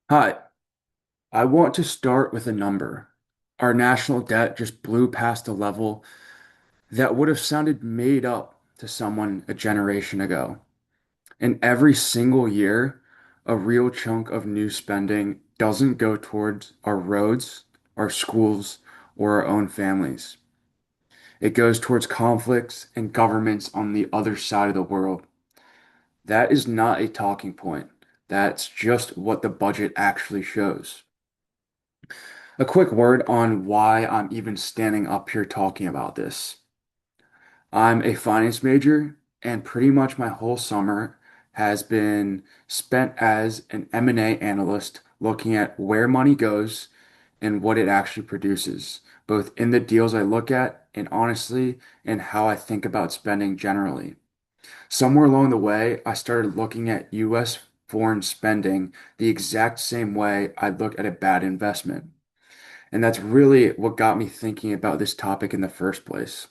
Hi, I want to start with a number. Our national debt just blew past a level that would have sounded made up to someone a generation ago. And every single year, a real chunk of new spending doesn't go towards our roads, our schools, or our own families. It goes towards conflicts and governments on the other side of the world. That is not a talking point. That's just what the budget actually shows. A quick word on why I'm even standing up here talking about this. I'm a finance major, and pretty much my whole summer has been spent as an M&A analyst looking at where money goes and what it actually produces, both in the deals I look at and honestly in how I think about spending generally. Somewhere along the way, I started looking at US foreign spending the exact same way I look at a bad investment. And that's really what got me thinking about this topic in the first place.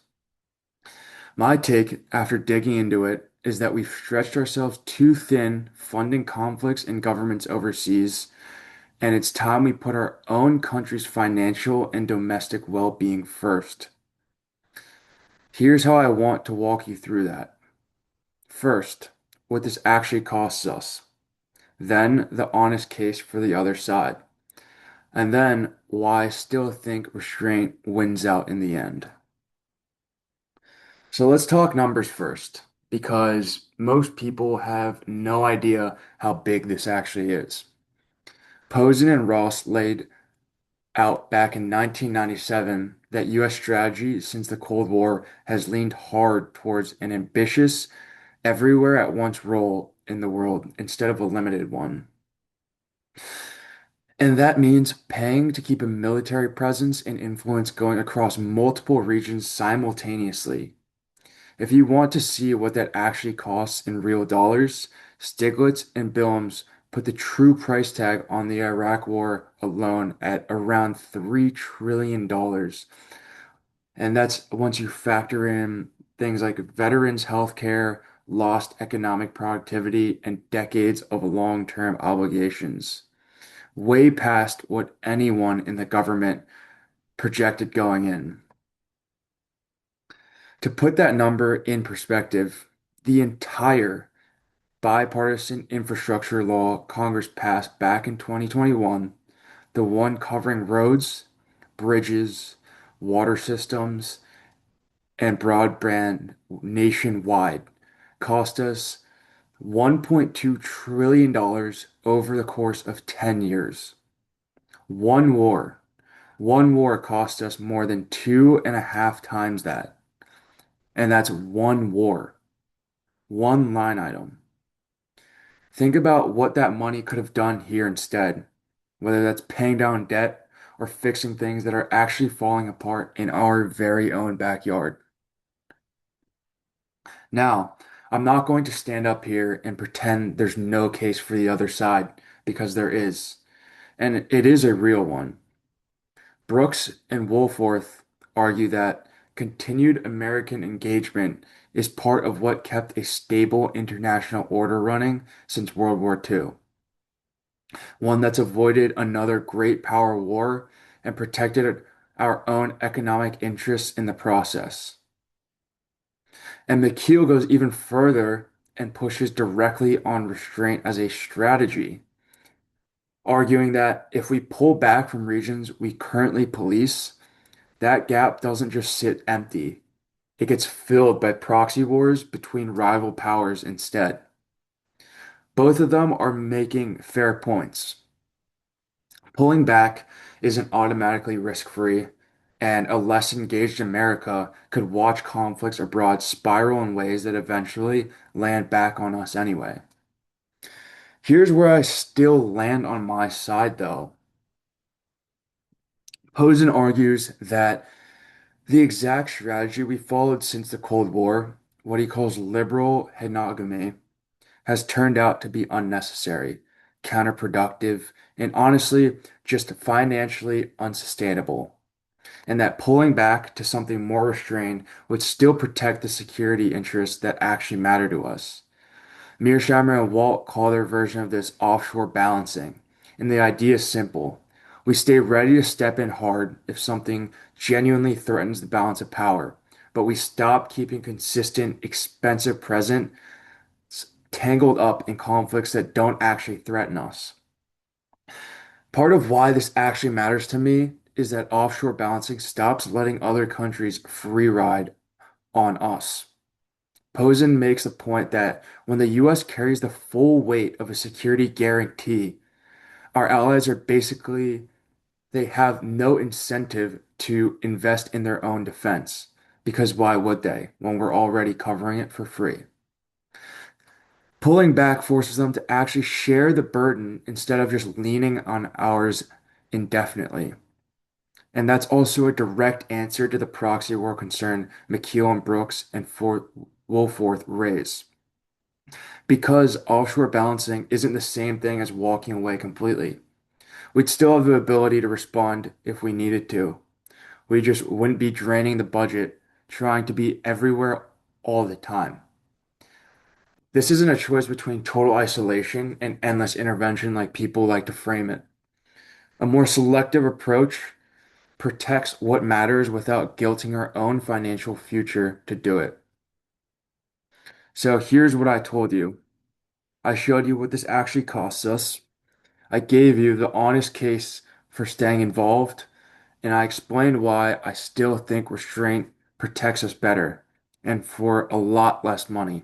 My take after digging into it is that we've stretched ourselves too thin funding conflicts and governments overseas, and it's time we put our own country's financial and domestic well-being first. Here's how I want to walk you through that. First, what this actually costs us. Then, the honest case for the other side. And then, why I still think restraint wins out in the end. So let's talk numbers first, because most people have no idea how big this actually is. Posen and Ross laid out back in 1997 that US strategy since the Cold War has leaned hard towards an ambitious, everywhere at once role in the world instead of a limited one. And that means paying to keep a military presence and influence going across multiple regions simultaneously. If you want to see what that actually costs in real dollars, Stiglitz and Billings put the true price tag on the Iraq War alone at around $3 trillion. And that's once you factor in things like veterans' health care, lost economic productivity, and decades of long-term obligations. Way past what anyone in the government projected going in. To put that number in perspective, the entire bipartisan infrastructure law Congress passed back in 2021, the one covering roads, bridges, water systems, and broadband nationwide, cost us $1.2 trillion over the course of 10 years. One war. One war cost us more than two and a half times that. And that's one war, one line item. Think about what that money could have done here instead, whether that's paying down debt or fixing things that are actually falling apart in our very own backyard. Now, I'm not going to stand up here and pretend there's no case for the other side, because there is, and it is a real one. Brooks and Woolforth argue that continued American engagement is part of what kept a stable international order running since World War II, one that's avoided another great power war and protected our own economic interests in the process. And McKeel goes even further and pushes directly on restraint as a strategy, arguing that if we pull back from regions we currently police, that gap doesn't just sit empty. It gets filled by proxy wars between rival powers instead. Both of them are making fair points. Pulling back isn't automatically risk-free, and a less engaged America could watch conflicts abroad spiral in ways that eventually land back on us anyway. Here's where I still land on my side, though. Posen argues that the exact strategy we followed since the Cold War, what he calls liberal hegemony, has turned out to be unnecessary, counterproductive, and honestly, just financially unsustainable. And that pulling back to something more restrained would still protect the security interests that actually matter to us. Mearsheimer and Walt call their version of this offshore balancing, And the idea is simple. We stay ready to step in hard if something genuinely threatens the balance of power, but we stop keeping consistent, expensive present tangled up in conflicts that don't actually threaten us. Part of why this actually matters to me is that offshore balancing stops letting other countries free ride on us. Posen makes the point that when the US carries the full weight of a security guarantee, our allies are basically, they have no incentive to invest in their own defense. Because why would they when we're already covering it for free? Pulling back forces them to actually share the burden instead of just leaning on ours indefinitely. And that's also a direct answer to the proxy war concern McKeel and Brooks and Woolforth raise. Because offshore balancing isn't the same thing as walking away completely. We'd still have the ability to respond if we needed to. We just wouldn't be draining the budget trying to be everywhere all the time. This isn't a choice between total isolation and endless intervention like people like to frame it. A more selective approach protects what matters without guilting our own financial future to do it. So here's what I told you. I showed you what this actually costs us. I gave you the honest case for staying involved, and I explained why I still think restraint protects us better and for a lot less money.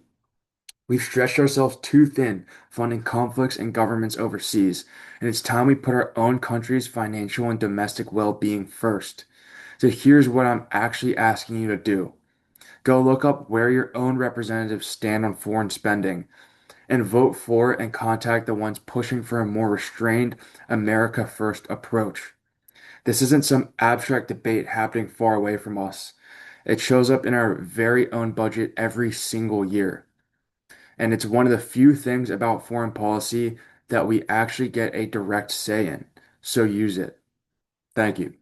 We've stretched ourselves too thin funding conflicts and governments overseas, and it's time we put our own country's financial and domestic well-being first. So here's what I'm actually asking you to do. Go look up where your own representatives stand on foreign spending and vote for and contact the ones pushing for a more restrained America First approach. This isn't some abstract debate happening far away from us. It shows up in our very own budget every single year. And it's one of the few things about foreign policy that we actually get a direct say in. So use it. Thank you.